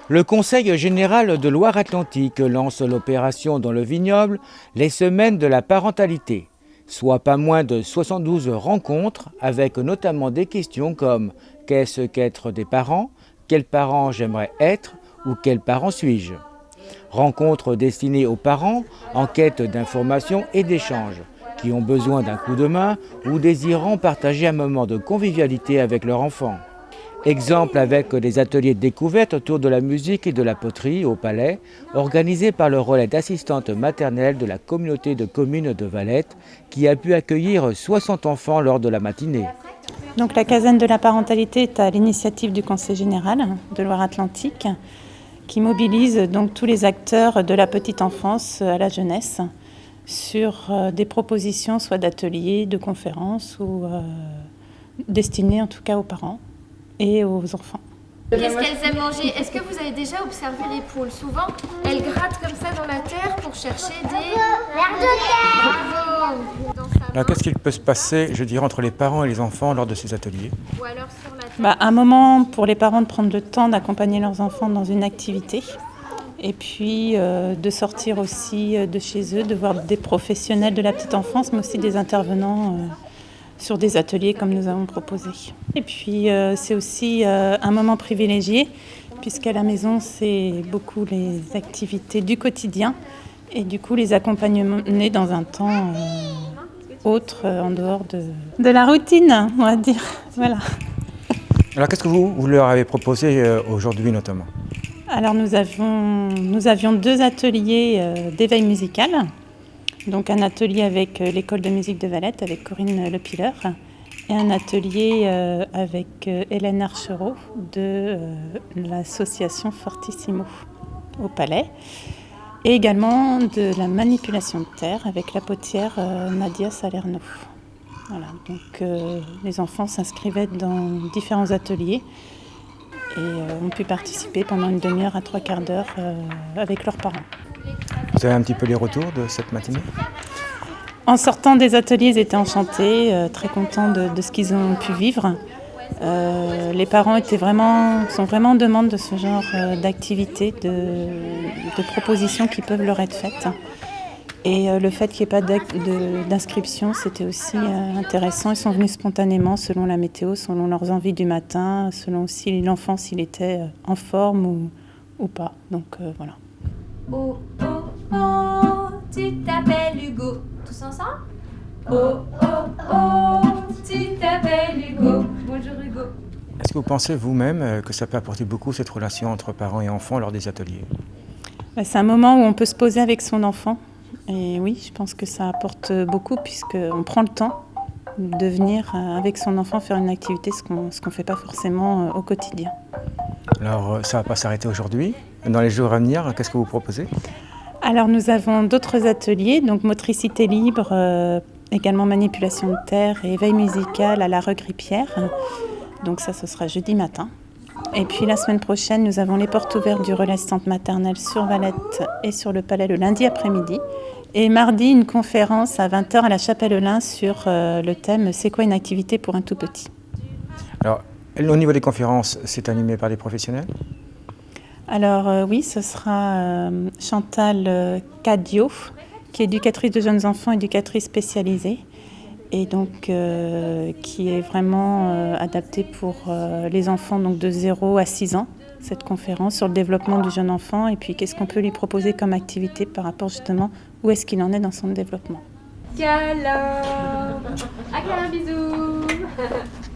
Le Conseil général de Loire-Atlantique lance l'opération dans le vignoble les semaines de la parentalité, soit pas moins de 72 rencontres avec notamment des questions comme « Qu'est-ce qu'être des parents ? Quels parents j'aimerais être ? Ou quels parents suis-je ?» Rencontres destinées aux parents en quête d'informations et d'échanges, qui ont besoin d'un coup de main ou désirant partager un moment de convivialité avec leur enfant. Exemple avec des ateliers de découverte autour de la musique et de la poterie au Palais, organisés par le relais d'assistante maternelle de la communauté de communes de Valette, qui a pu accueillir 60 enfants lors de la matinée. Donc la caserne de la parentalité est à l'initiative du Conseil général de Loire-Atlantique, qui mobilise donc tous les acteurs de la petite enfance à la jeunesse sur des propositions, soit d'ateliers, de conférences ou destinées en tout cas aux parents et aux enfants. Qu'est-ce qu'elles aiment manger? Est-ce que vous avez déjà observé les poules? Souvent, elles grattent comme ça dans la terre pour chercher des vers de terre. Bravo. Alors qu'est-ce qu'il peut se passer, je dirais, entre les parents et les enfants lors de ces ateliers? Ou alors sur la terre. Un moment pour les parents de prendre le temps d'accompagner leurs enfants dans une activité et puis de sortir aussi de chez eux, de voir des professionnels de la petite enfance, mais aussi des intervenants sur des ateliers comme nous avons proposé. Et puis c'est aussi un moment privilégié puisqu'à la maison c'est beaucoup les activités du quotidien et du coup les accompagner dans un temps autre en dehors de la routine, on va dire. Voilà. Alors qu'est-ce que vous leur avez proposé aujourd'hui notamment? Alors nous avions 2 ateliers d'éveil musical. Donc un atelier avec l'école de musique de Valette, avec Corinne Lepiller, et un atelier avec Hélène Archereau de l'association Fortissimo au Palais, et également de la manipulation de terre avec la potière Nadia Salerno. Voilà, donc les enfants s'inscrivaient dans différents ateliers et ont pu participer pendant une demi-heure à 3/4 d'heure avec leurs parents. Vous avez un petit peu les retours de cette matinée? En sortant des ateliers, ils étaient enchantés, très contents de ce qu'ils ont pu vivre. Les parents sont vraiment en demande de ce genre d'activités, de propositions qui peuvent leur être faites. Et le fait qu'il n'y ait pas d'inscription, c'était aussi intéressant. Ils sont venus spontanément selon la météo, selon leurs envies du matin, selon aussi l'enfant s'il était en forme ou pas. Donc voilà. Oh, oh, oh, tu t'appelles Hugo. Tous ensemble? Oh, oh, oh, tu t'appelles Hugo. Bonjour Hugo. Est-ce que vous pensez vous-même que ça peut apporter beaucoup cette relation entre parents et enfants lors des ateliers? C'est un moment où on peut se poser avec son enfant. Et oui, je pense que ça apporte beaucoup puisqu'on prend le temps de venir avec son enfant faire une activité, ce qu'on ne fait pas forcément au quotidien. Alors ça ne va pas s'arrêter aujourd'hui. Dans les jours à venir, qu'est-ce que vous proposez? Alors nous avons d'autres ateliers, donc motricité libre, également manipulation de terre et éveil musical à la Regripière. Donc ça, ce sera jeudi matin. Et puis la semaine prochaine, nous avons les portes ouvertes du relais assistante maternelle sur Valette et sur le Palais le lundi après-midi. Et mardi, une conférence à 20h à la Chapelle-Lin sur le thème « C'est quoi une activité pour un tout petit ?» Alors, au niveau des conférences, c'est animé par des professionnels? Alors oui, ce sera Chantal Cadio, qui est éducatrice de jeunes enfants, éducatrice spécialisée, et donc qui est vraiment adaptée pour les enfants donc, de 0 à 6 ans, cette conférence sur le développement du jeune enfant, et puis qu'est-ce qu'on peut lui proposer comme activité par rapport justement où est-ce qu'il en est dans son développement. Câlin. Un bisou.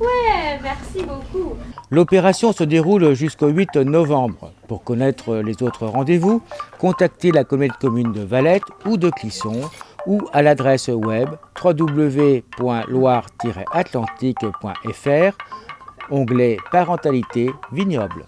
Ouais, merci beaucoup. L'opération se déroule jusqu'au 8 novembre. Pour connaître les autres rendez-vous, contactez la communauté de communes de Valette ou de Clisson ou à l'adresse web www.loire-atlantique.fr, onglet Parentalité Vignoble.